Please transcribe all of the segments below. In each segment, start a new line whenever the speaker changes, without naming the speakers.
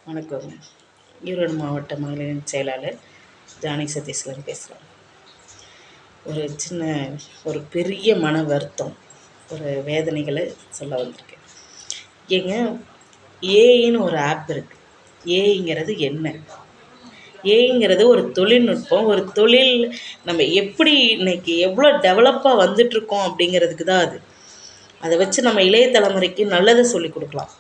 வணக்கம். ஈரோடு மாவட்ட மகளிரின் செயலாளர் ஜானகி சதீஸ்வரன் பேசுகிறேன். ஒரு பெரிய மன வருத்தம், ஒரு வேதனைகளை சொல்ல வந்திருக்கேன். ஏங்க, ஏஐன்னு ஒரு ஆப் இருக்குது. ஏஐங்கிறது என்ன? ஏஐங்கிறது ஒரு தொழில்நுட்பம். ஒரு தொழில் நம்ம எப்படி இன்னைக்கு எவ்வளோ டெவலப்பாக வந்துட்ருக்கோம் அப்படிங்கிறதுக்கு தான் அது. அதை வச்சு நம்ம இளைய தலைமுறைக்கு நல்லதை சொல்லி கொடுக்கலாம்.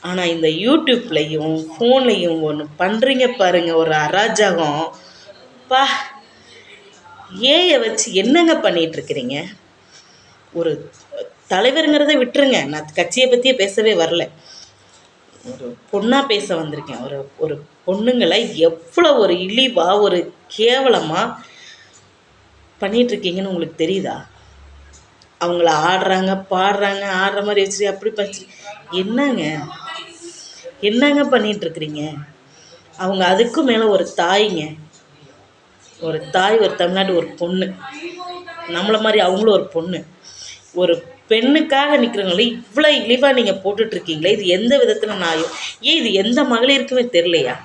ஆனால் இந்த யூடியூப்லேயும் ஃபோன்லேயும் ஒன்று பண்ணுறீங்க பாருங்கள், ஒரு அராஜகம். பா, ஏஐ வச்சு என்னங்க பண்ணிகிட்ருக்கிறீங்க? ஒரு தலைவருங்கிறத விட்டுருங்க, நான் கட்சியை பற்றியே பேசவே வரல. ஒரு பொண்ணாக பேச வந்திருக்கேன். ஒரு பொண்ணுங்களை எவ்வளோ ஒரு இழிவாக, ஒரு கேவலமாக பண்ணிகிட்ருக்கீங்கன்னு உங்களுக்கு தெரியுதா? அவங்கள ஆடுறாங்க, பாடுறாங்க, ஆடுற மாதிரி வச்சு அப்படி பச்சு என்னங்க பண்ணிகிட்ருக்குறீங்க? அவங்க அதுக்கும் மேலே ஒரு தாய்ங்க, ஒரு தாய், ஒரு தமிழ்நாட்டு ஒரு பொண்ணு, நம்மளை மாதிரி அவங்களும் ஒரு பொண்ணு. ஒரு பெண்ணுக்காக நிற்கிறவங்களே இவ்வளோ இழிவாக நீங்கள் போட்டுட்ருக்கீங்களே, இது எந்த விதத்தில் நியாயம்? ஏன் இது எந்த மகளிருக்குமே தெரியலையா?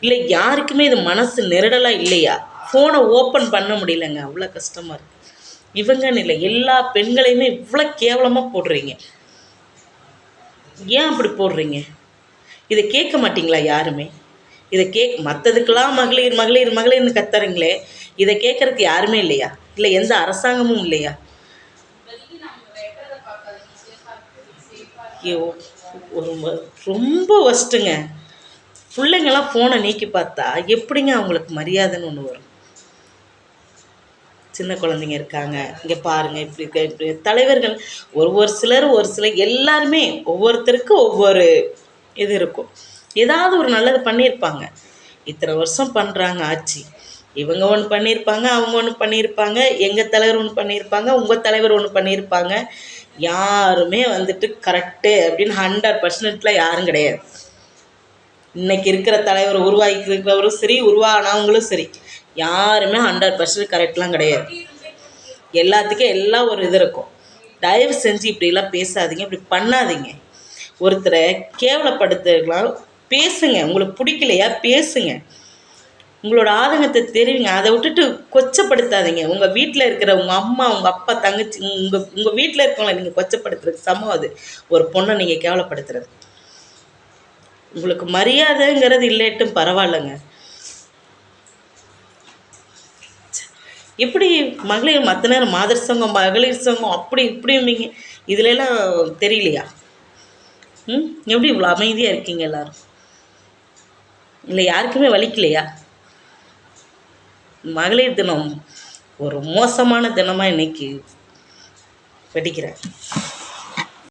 இல்லை யாருக்குமே இது மனசு நெருடலாக இல்லையா? ஃபோனை ஓப்பன் பண்ண முடியலங்க, அவ்வளோ கஷ்டமாக இருக்குது. இவங்கன்னு இல்லை, எல்லா பெண்களையுமே இவ்வளோ கேவலமாக போடுறீங்க. ஏன் அப்படி போடுறீங்க? இதை கேட்க மாட்டிங்களா யாருமே? இதை மற்றதுக்கெல்லாம் மகளிர் மகளிர் மகளிர்னு கத்துறீங்களே, இதை கேட்குறதுக்கு யாருமே இல்லையா? இல்லை எந்த அரசாங்கமும் இல்லையா? ஐயோ, ஒரு ரொம்ப ஒஸ்ட்டுங்க. பிள்ளைங்கள்லாம் ஃபோனை நீக்கி பார்த்தா எப்படிங்க அவங்களுக்கு மரியாதைன்னு ஒன்று வரும்? சின்ன குழந்தைங்க இருக்காங்க, இங்கே பாருங்கள், இப்படி இருக்க, இப்படி தலைவர்கள் ஒரு சிலர் எல்லாருமே ஒவ்வொருத்தருக்கும் ஒவ்வொரு இது இருக்கும். ஏதாவது ஒரு நல்லது பண்ணியிருப்பாங்க. இத்தனை வருஷம் பண்ணுறாங்க ஆட்சி. இவங்க ஒன்று பண்ணியிருப்பாங்க, அவங்க ஒன்று பண்ணியிருப்பாங்க, எங்கள் தலைவர் ஒன்று பண்ணியிருப்பாங்க, உங்கள் தலைவர் ஒன்று பண்ணியிருப்பாங்க. யாருமே வந்துட்டு கரெக்டு அப்படின்னு 100% யாரும் கிடையாது. இன்றைக்கி இருக்கிற தலைவர் உருவாக்கிருக்கிறவரும் சரி, உருவானவங்களும் சரி, யாருமே 100% கரெக்ட்லாம் கிடையாது. எல்லாத்துக்கும் எல்லாம் ஒரு இது இருக்கும். தயவு செஞ்சு இப்படிலாம் பேசாதீங்க, இப்படி பண்ணாதீங்க. ஒருத்தரை கேவலப்படுத்தலாம் பேசுங்க, உங்களுக்கு பிடிக்கலையா பேசுங்க, உங்களோட ஆதங்கத்தை தெரிவிங்க. அதை விட்டுட்டு கொச்சப்படுத்தாதீங்க. உங்கள் வீட்டில் இருக்கிற உங்கள் அம்மா, உங்கள் அப்பா, தங்கச்சி, உங்கள் வீட்டில் இருக்கவங்கள நீங்கள் கொச்சப்படுத்துறதுக்கு சமம் அது, ஒரு பொண்ணை நீங்கள் கேவலப்படுத்துறது. உங்களுக்கு மரியாதைங்கிறது இல்லட்டும் பரவாயில்லைங்க. எப்படி மகளிர் மற்ற நேரம் மாதர் சங்கம், மகளிர் சங்கம், அப்படி இப்படிங்க, இதுலலாம் தெரியலையா? எப்படி இவ்வளோ அமைதியாக இருக்கீங்க எல்லோரும்? இல்லை யாருக்குமே வலிக்கலையா? மகளிர் தினம் ஒரு மோசமான தினமாக இன்னைக்கு வெடிக்கிறேன்.